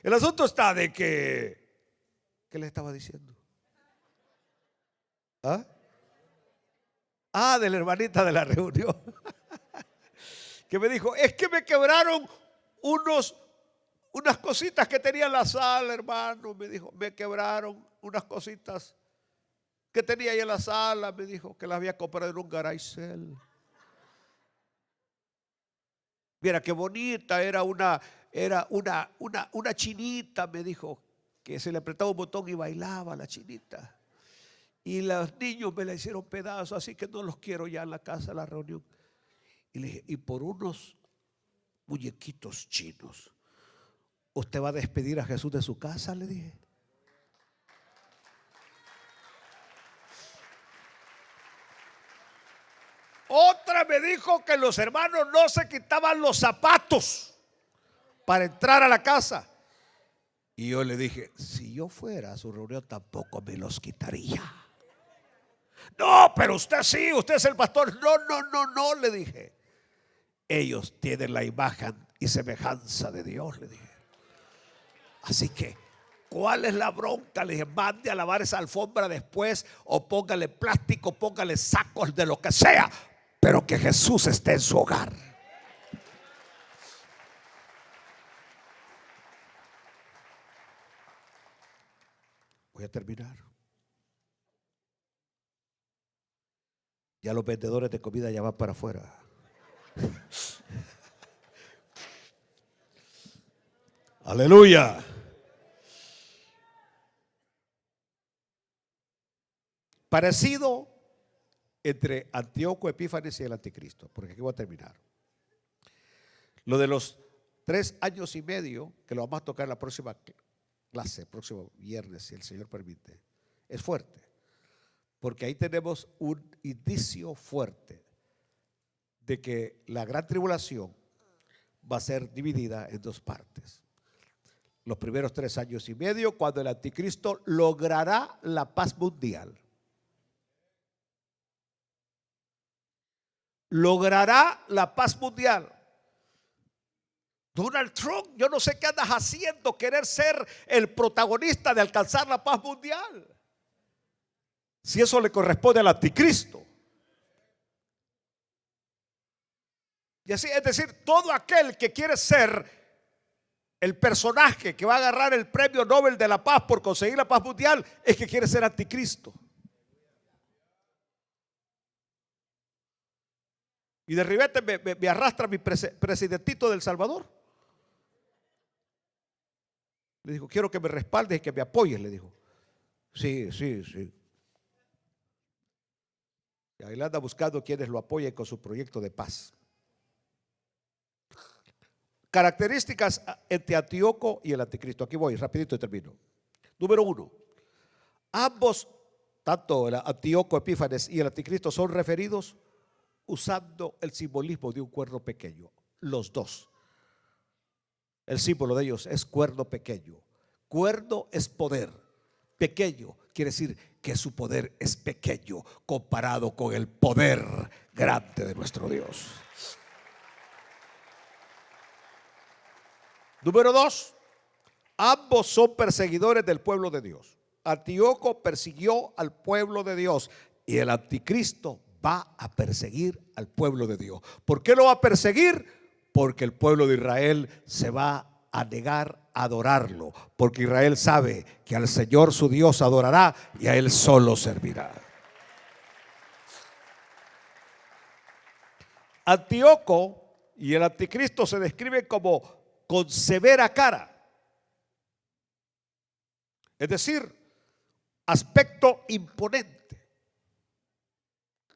El asunto está de que, ¿qué le estaba diciendo? ¿Ah? Ah, de la hermanita de la reunión. Que me dijo, es que me quebraron unas cositas que tenía en la sala, hermano. Me dijo, me quebraron unas cositas que tenía ahí en la sala. Me dijo que las había comprado en un garage sale. Mira qué bonita, era una chinita, me dijo, que se le apretaba un botón y bailaba la chinita. Y los niños me la hicieron pedazos, así que no los quiero ya en la casa, la reunión. Y le dije, y por unos muñequitos chinos, ¿usted va a despedir a Jesús de su casa? Le dije. Otra me dijo que los hermanos no se quitaban los zapatos para entrar a la casa. Y yo le dije, si yo fuera a su reunión tampoco me los quitaría. No, pero usted sí, usted es el pastor. No, le dije. Ellos tienen la imagen y semejanza de Dios, le dije. Así que, ¿cuál es la bronca? Le dije, mande a lavar esa alfombra después, o póngale plástico, póngale sacos de lo que sea, pero que Jesús esté en su hogar. Voy a terminar. Ya los vendedores de comida ya van para afuera. Aleluya. Parecido entre Antíoco Epífanes y el anticristo, porque aquí voy a terminar. Lo de los 3 años y medio, que lo vamos a tocar en la próxima clase, próximo viernes, si el Señor permite, es fuerte, porque ahí tenemos un indicio fuerte de que la gran tribulación va a ser dividida en 2 partes. Los primeros 3 años y medio, cuando el anticristo logrará la paz mundial. Logrará la paz mundial. Donald Trump, yo no sé qué andas haciendo, querer ser el protagonista de alcanzar la paz mundial, si eso le corresponde al anticristo. Y así, es decir, todo aquel que quiere ser el personaje que va a agarrar el premio Nobel de la paz por conseguir la paz mundial, es que quiere ser anticristo. Y de ribete me arrastra mi presidentito del Salvador. Le dijo, quiero que me respaldes y que me apoyes, le dijo. Sí. Y ahí le anda buscando quienes lo apoyen con su proyecto de paz. Características entre Antíoco y el anticristo. Aquí voy, rapidito y termino. Número 1. Ambos, tanto el Antíoco Epífanes y el anticristo, son referidos usando el simbolismo de un cuerno pequeño. Los dos. El símbolo de ellos es cuerno pequeño. Cuerno es poder. Pequeño quiere decir que su poder es pequeño comparado con el poder grande de nuestro Dios. Número 2. Ambos son perseguidores del pueblo de Dios. Antíoco persiguió al pueblo de Dios y el anticristo va a perseguir al pueblo de Dios. ¿Por qué lo va a perseguir? Porque el pueblo de Israel se va a negar a adorarlo, porque Israel sabe que al Señor su Dios adorará y a Él solo servirá. Antíoco y el anticristo se describen como con severa cara, es decir, aspecto imponente,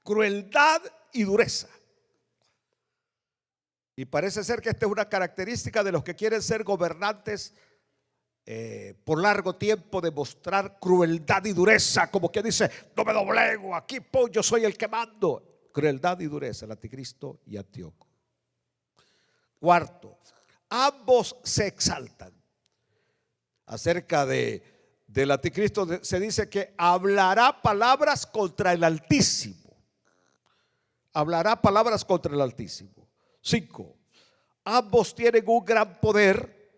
crueldad y dureza. Y parece ser que esta es una característica de los que quieren ser gobernantes por largo tiempo, de mostrar crueldad y dureza, como que dice, no me doblego, aquí pues, yo soy el que mando. Crueldad y dureza, el anticristo y Antíoco. Cuarto, ambos se exaltan. Acerca del anticristo se dice que hablará palabras contra el Altísimo. Hablará palabras contra el Altísimo. 5. Ambos tienen un gran poder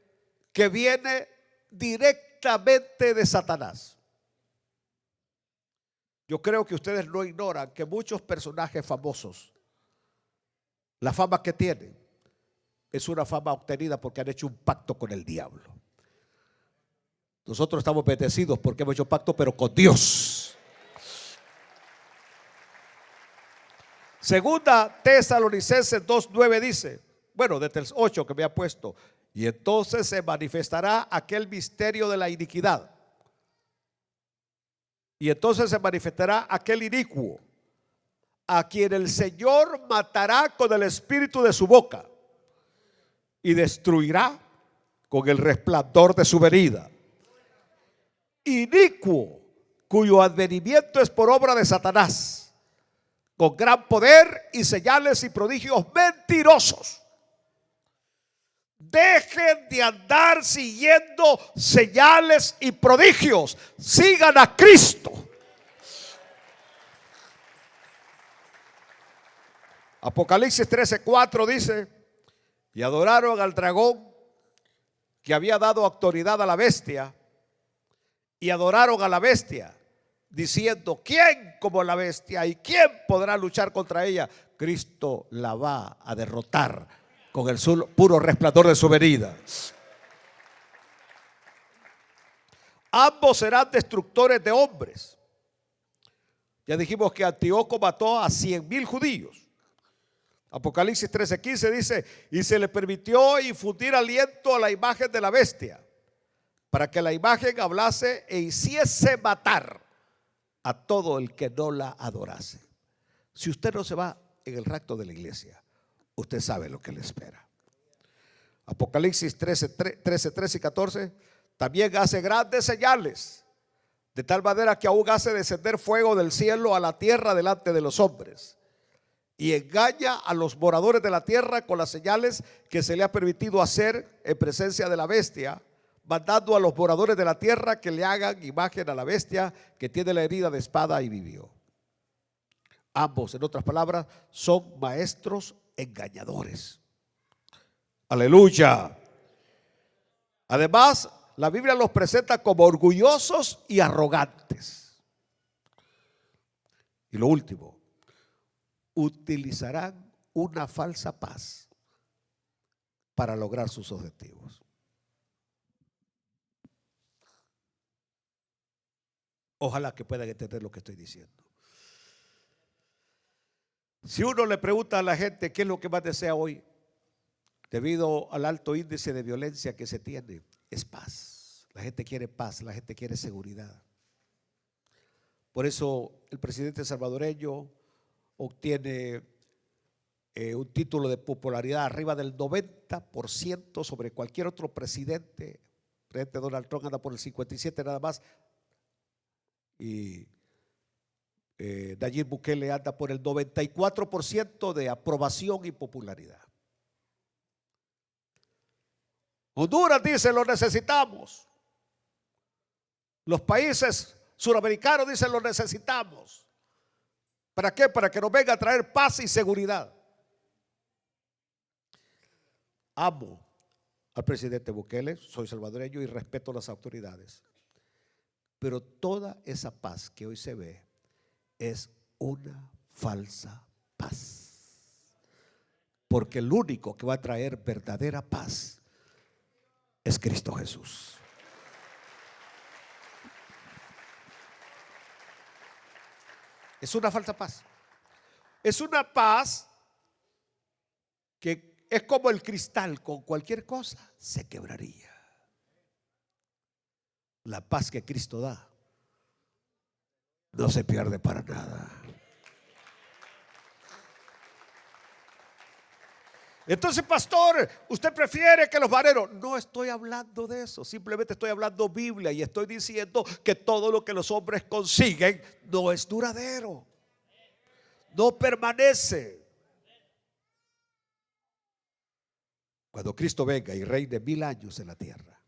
que viene directamente de Satanás. Yo creo que ustedes no ignoran que muchos personajes famosos, la fama que tienen es una fama obtenida porque han hecho un pacto con el diablo. Nosotros estamos bendecidos porque hemos hecho pacto, pero con Dios. Segunda Tesalonicenses 2:9 dice, bueno, desde el 8 que me ha puesto, y entonces se manifestará aquel misterio de la iniquidad. Y entonces se manifestará aquel inicuo, a quien el Señor matará con el espíritu de su boca y destruirá con el resplandor de su venida. Inicuo, cuyo advenimiento es por obra de Satanás, con gran poder y señales y prodigios mentirosos. Dejen de andar siguiendo señales y prodigios. Sigan a Cristo. Apocalipsis 13:4 dice, y adoraron al dragón que había dado autoridad a la bestia, y adoraron a la bestia, diciendo, ¿quién como la bestia? ¿Y quién podrá luchar contra ella? Cristo la va a derrotar con el puro resplandor de su venida. Ambos serán destructores de hombres. Ya dijimos que Antíoco mató a 100,000 judíos. Apocalipsis 13:15 dice, y se le permitió infundir aliento a la imagen de la bestia, para que la imagen hablase e hiciese matar a todo el que no la adorase. Si usted no se va en el rapto de la iglesia, usted sabe lo que le espera. Apocalipsis 13 y 14 también hace grandes señales, de tal manera que aún hace descender fuego del cielo a la tierra delante de los hombres, y engaña a los moradores de la tierra con las señales que se le ha permitido hacer en presencia de la bestia, mandando a los moradores de la tierra que le hagan imagen a la bestia que tiene la herida de espada y vivió. Ambos, en otras palabras, son maestros engañadores. Aleluya. Además, la Biblia los presenta como orgullosos y arrogantes. Y lo último, utilizarán una falsa paz para lograr sus objetivos. Ojalá que puedan entender lo que estoy diciendo. Si uno le pregunta a la gente qué es lo que más desea hoy, debido al alto índice de violencia que se tiene, es paz. La gente quiere paz, la gente quiere seguridad. Por eso el presidente salvadoreño obtiene un título de popularidad arriba del 90% sobre cualquier otro presidente. El presidente Donald Trump anda por el 57% nada más, y Nayib Bukele anda por el 94% de aprobación y popularidad. Honduras dice, lo necesitamos. Los países suramericanos dicen, lo necesitamos. ¿Para qué? Para que nos venga a traer paz y seguridad. Amo al presidente Bukele, soy salvadoreño y respeto a las autoridades. Pero toda esa paz que hoy se ve es una falsa paz. Porque el único que va a traer verdadera paz es Cristo Jesús. Es una falsa paz. Es una paz que es como el cristal, con cualquier cosa se quebraría. La paz que Cristo da no se pierde para nada. Entonces, pastor, ¿usted prefiere que los vareros? No estoy hablando de eso, simplemente estoy hablando Biblia y estoy diciendo que todo lo que los hombres consiguen no es duradero, no permanece. Cuando Cristo venga y reine 1000 años en la tierra,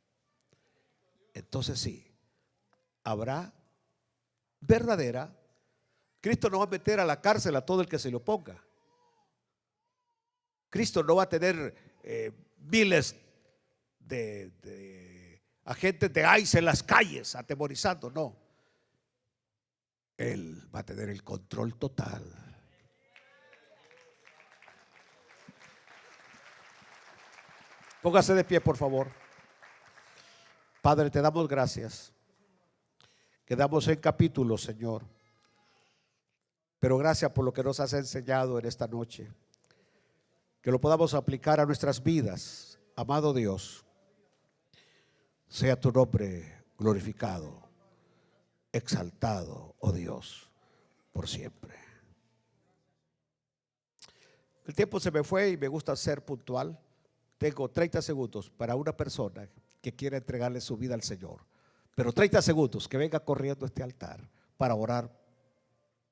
entonces sí, habrá verdadera. Cristo no va a meter a la cárcel a todo el que se le oponga. Cristo no va a tener miles de agentes de ICE en las calles atemorizando, no. Él va a tener el control total. Póngase de pie, por favor. Padre, te damos gracias. Quedamos en capítulos, Señor. Pero gracias por lo que nos has enseñado en esta noche. Que lo podamos aplicar a nuestras vidas. Amado Dios, sea tu nombre glorificado, exaltado, oh Dios, por siempre. El tiempo se me fue y me gusta ser puntual. Tengo 30 segundos para una persona que quiera entregarle su vida al Señor. Pero 30 segundos que venga corriendo a este altar para orar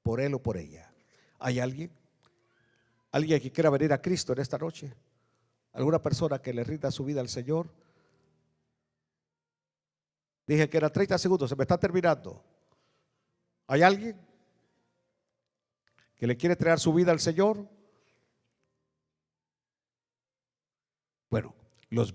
por él o por ella. ¿Hay alguien? ¿Alguien que quiera venir a Cristo en esta noche? ¿Alguna persona que le rinda su vida al Señor? Dije que eran 30 segundos, se me está terminando. ¿Hay alguien que le quiere entregar su vida al Señor? Bueno, los